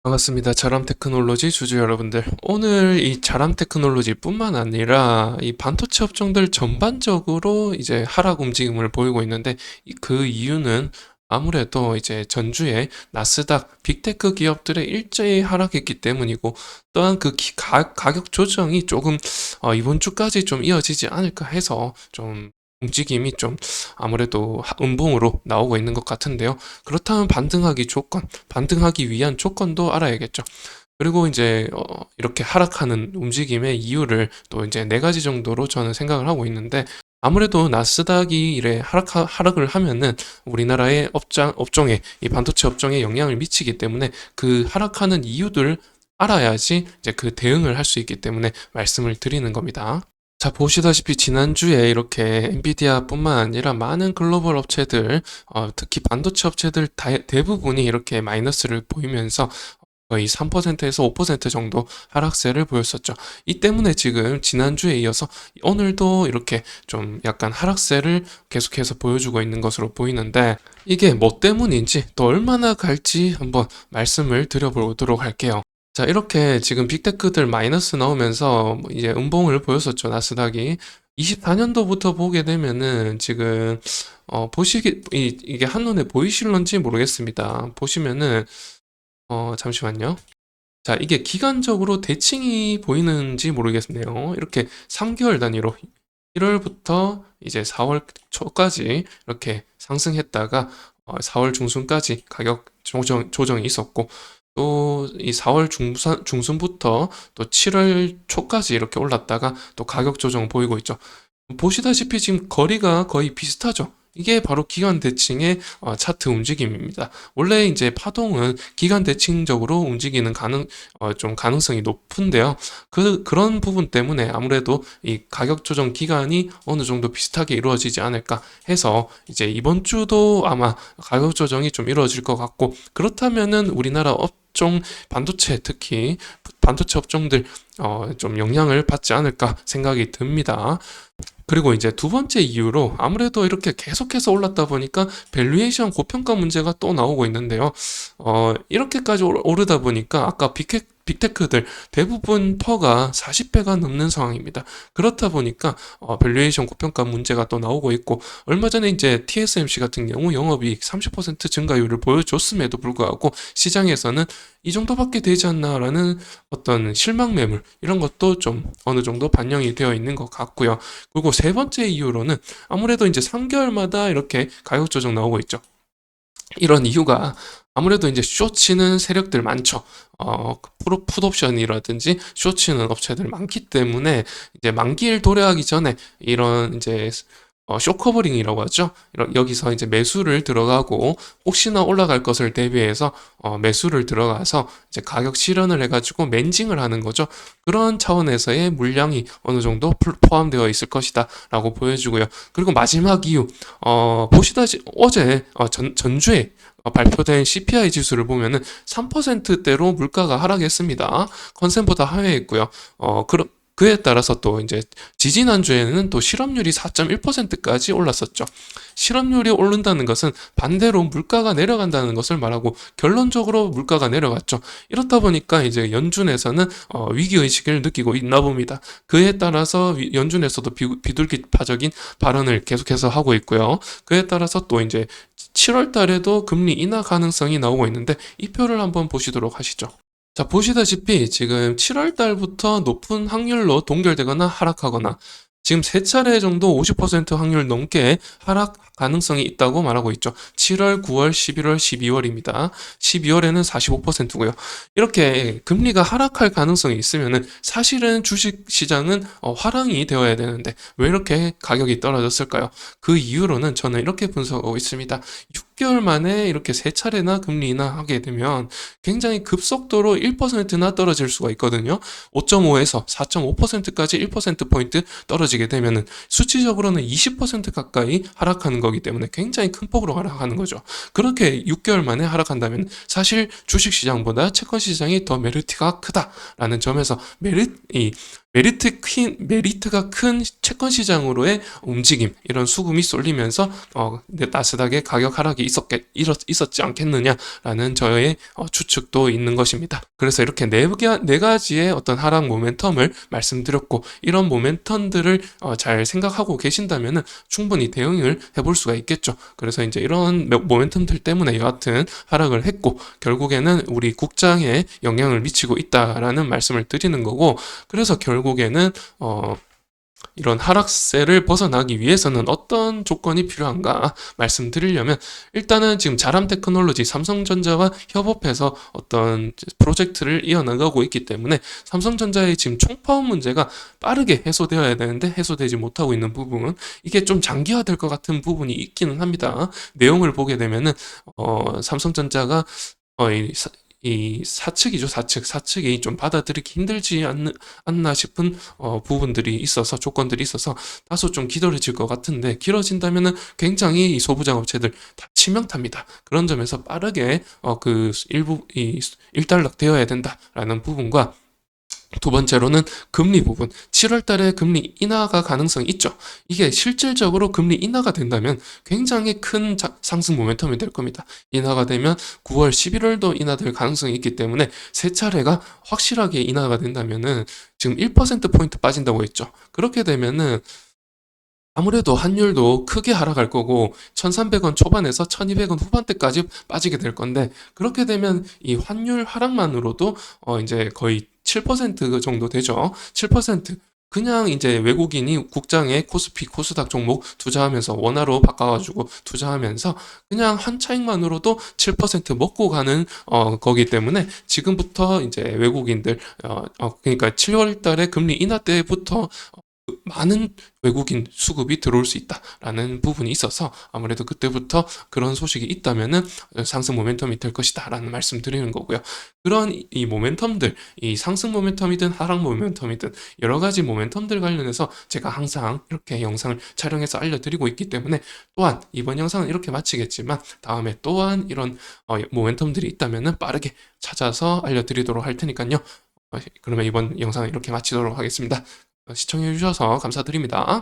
반갑습니다. 자람 테크놀로지 주주 여러분들. 오늘 이 자람 테크놀로지뿐만 아니라 이 반도체 업종들 전반적으로 이제 하락 움직임을 보이고 있는데 그 이유는 아무래도 이제 전주에 나스닥 빅테크 기업들의 일제히 하락했기 때문이고, 또한 그 가격 조정이 조금 이번 주까지 좀 이어지지 않을까 해서 좀 움직임이 좀 아무래도 음봉으로 나오고 있는 것 같은데요. 그렇다면 반등하기 위한 조건도 알아야겠죠. 그리고 이제 이렇게 하락하는 움직임의 이유를 또 이제 네 가지 정도로 저는 생각을 하고 있는데, 아무래도 나스닥이 이래 하락을 하면은 우리나라의 업종에, 이 반도체 업종에 영향을 미치기 때문에 그 하락하는 이유들 알아야지 이제 그 대응을 할 수 있기 때문에 말씀을 드리는 겁니다. 자, 보시다시피 지난주에 이렇게 엔비디아뿐만 아니라 많은 글로벌 업체들, 특히 반도체 업체들 대부분이 이렇게 마이너스를 보이면서 거의 3%에서 5% 정도 하락세를 보였었죠. 이 때문에 지금 지난주에 이어서 오늘도 이렇게 좀 약간 하락세를 계속해서 보여주고 있는 것으로 보이는데, 이게 뭐 때문인지 또 얼마나 갈지 한번 말씀을 드려보도록 할게요. 자, 이렇게 지금 빅테크들 마이너스 나오면서 뭐 이제 음봉을 보였었죠, 나스닥이. 24년도부터 보게 되면은 지금 이게 한눈에 보이실런지 모르겠습니다. 보시면은 잠시만요. 자, 이게 기간적으로 대칭이 보이는지 모르겠네요. 이렇게 3개월 단위로 1월부터 이제 4월 초까지 이렇게 상승했다가 4월 중순까지 가격 조정이 있었고, 또 이 4월 중순부터 또 7월 초까지 이렇게 올랐다가 또 가격 조정 보이고 있죠. 보시다시피 지금 거리가 거의 비슷하죠. 이게 바로 기간 대칭의 차트 움직임입니다. 원래 이제 파동은 기간 대칭적으로 움직이는 좀 가능성이 높은데요. 그런 부분 때문에 아무래도 이 가격 조정 기간이 어느 정도 비슷하게 이루어지지 않을까 해서 이제 이번 주도 아마 가격 조정이 좀 이루어질 것 같고, 그렇다면은 우리나라 반도체, 특히 반도체 업종들 좀 영향을 받지 않을까 생각이 듭니다. 그리고 이제 두 번째 이유로 아무래도 이렇게 계속해서 올랐다 보니까 밸류에이션 고평가 문제가 또 나오고 있는데요. 이렇게까지 오르다 보니까 아까 빅테크들 대부분 퍼가 40배가 넘는 상황입니다. 그렇다 보니까 밸류에이션 고평가 문제가 또 나오고 있고, 얼마 전에 이제 TSMC 같은 경우 영업이익 30% 증가율을 보여줬음에도 불구하고 시장에서는 이 정도밖에 되지 않나라는 어떤 실망 매물, 이런 것도 좀 어느 정도 반영이 되어 있는 것 같고요. 그리고 세 번째 이유로는 아무래도 이제 3개월마다 이렇게 가격 조정 나오고 있죠. 이런 이유가 아무래도 이제 쇼치는 세력들 많죠. 풋옵션이라든지 쇼치는 업체들 많기 때문에 이제 만기일 도래하기 전에 이런 이제 쇼커버링이라고 하죠. 여기서 이제 매수를 들어가고, 혹시나 올라갈 것을 대비해서 매수를 들어가서 이제 가격 실현을 해가지고 맨징을 하는 거죠. 그런 차원에서의 물량이 어느 정도 포함되어 있을 것이다라고 보여주고요. 그리고 마지막 이유, 보시다시피 어제 전주에 발표된 CPI 지수를 보면은 3%대로 물가가 하락했습니다. 컨센보다 하회했고요. 그에 따라서 또 이제 지지난주에는 또 실업률이 4.1%까지 올랐었죠. 실업률이 오른다는 것은 반대로 물가가 내려간다는 것을 말하고, 결론적으로 물가가 내려갔죠. 이렇다 보니까 이제 연준에서는 위기의식을 느끼고 있나 봅니다. 그에 따라서 연준에서도 비둘기파적인 발언을 계속해서 하고 있고요. 그에 따라서 또 이제 7월 달에도 금리 인하 가능성이 나오고 있는데, 이 표를 한번 보시도록 하시죠. 자, 보시다시피 지금 7월 달부터 높은 확률로 동결되거나 하락하거나, 지금 세 차례 정도 50% 확률 넘게 하락 가능성이 있다고 말하고 있죠. 7월, 9월, 11월, 12월입니다. 12월에는 45%고요. 이렇게 금리가 하락할 가능성이 있으면은 사실은 주식 시장은 화랑이 되어야 되는데 왜 이렇게 가격이 떨어졌을까요? 그 이유로는 저는 이렇게 분석하고 있습니다. 6개월 만에 이렇게 세 차례나 금리 인하하게 되면 굉장히 급속도로 1%나 떨어질 수가 있거든요. 5.5에서 4.5%까지 1%포인트 떨어지게 되면은 수치적으로는 20% 가까이 하락하는 거기 때문에 굉장히 큰 폭으로 하락하는 거죠. 그렇게 6개월 만에 하락한다면 사실 주식 시장보다 채권 시장이 더 메리트가 크다라는 점에서 메리트가 큰 채권 시장으로의 움직임, 이런 수급이 쏠리면서 나스닥의 가격 하락이 있었지 않겠느냐라는 저의 추측도 있는 것입니다. 그래서 이렇게 네 가지의 어떤 하락 모멘텀을 말씀드렸고, 이런 모멘텀들을 잘 생각하고 계신다면 충분히 대응을 해볼 수가 있겠죠. 그래서 이제 이런 모멘텀들 때문에 여하튼 하락을 했고, 결국에는 우리 국장에 영향을 미치고 있다라는 말씀을 드리는 거고, 그래서 결국에는 이런 하락세를 벗어나기 위해서는 어떤 조건이 필요한가 말씀드리려면, 일단은 지금 자람 테크놀로지 삼성전자와 협업해서 어떤 프로젝트를 이어나가고 있기 때문에 삼성전자의 지금 총파업 문제가 빠르게 해소되어야 되는데 해소되지 못하고 있는 부분, 이게 좀 장기화될 것 같은 부분이 있기는 합니다. 내용을 보게 되면은 삼성전자가 이 사측이죠, 사측이 좀 받아들이기 힘들지 않나 싶은 부분들이 있어서, 조건들이 있어서 다소 좀 기다려질 것 같은데, 길어진다면은 굉장히 이 소부장업체들 다 치명타입니다. 그런 점에서 빠르게 일단락 되어야 된다라는 부분과, 두 번째로는 금리 부분. 7월 달에 금리 인하가 가능성이 있죠. 이게 실질적으로 금리 인하가 된다면 굉장히 큰 상승 모멘텀이 될 겁니다. 인하가 되면 9월, 11월도 인하될 가능성이 있기 때문에 세 차례가 확실하게 인하가 된다면은, 지금 1%포인트 빠진다고 했죠. 그렇게 되면은 아무래도 환율도 크게 하락할 거고 1,300원 초반에서 1,200원 후반대까지 빠지게 될 건데, 그렇게 되면 이 환율 하락만으로도 이제 거의 7% 정도 되죠. 7%. 그냥 이제 외국인이 국장에 코스피, 코스닥 종목 투자하면서 원화로 바꿔가지고 투자하면서 그냥 한 차익만으로도 7% 먹고 가는 거기 때문에, 지금부터 이제 외국인들 그러니까 7월 달에 금리 인하 때부터 많은 외국인 수급이 들어올 수 있다라는 부분이 있어서, 아무래도 그때부터 그런 소식이 있다면은 상승 모멘텀이 될 것이다라는 말씀 드리는 거고요. 그런 이 모멘텀들, 이 상승 모멘텀이든 하락 모멘텀이든 여러 가지 모멘텀들 관련해서 제가 항상 이렇게 영상을 촬영해서 알려드리고 있기 때문에, 또한 이번 영상은 이렇게 마치겠지만 다음에 또한 이런 모멘텀들이 있다면은 빠르게 찾아서 알려드리도록 할 테니까요. 그러면 이번 영상은 이렇게 마치도록 하겠습니다. 시청해 주셔서 감사드립니다.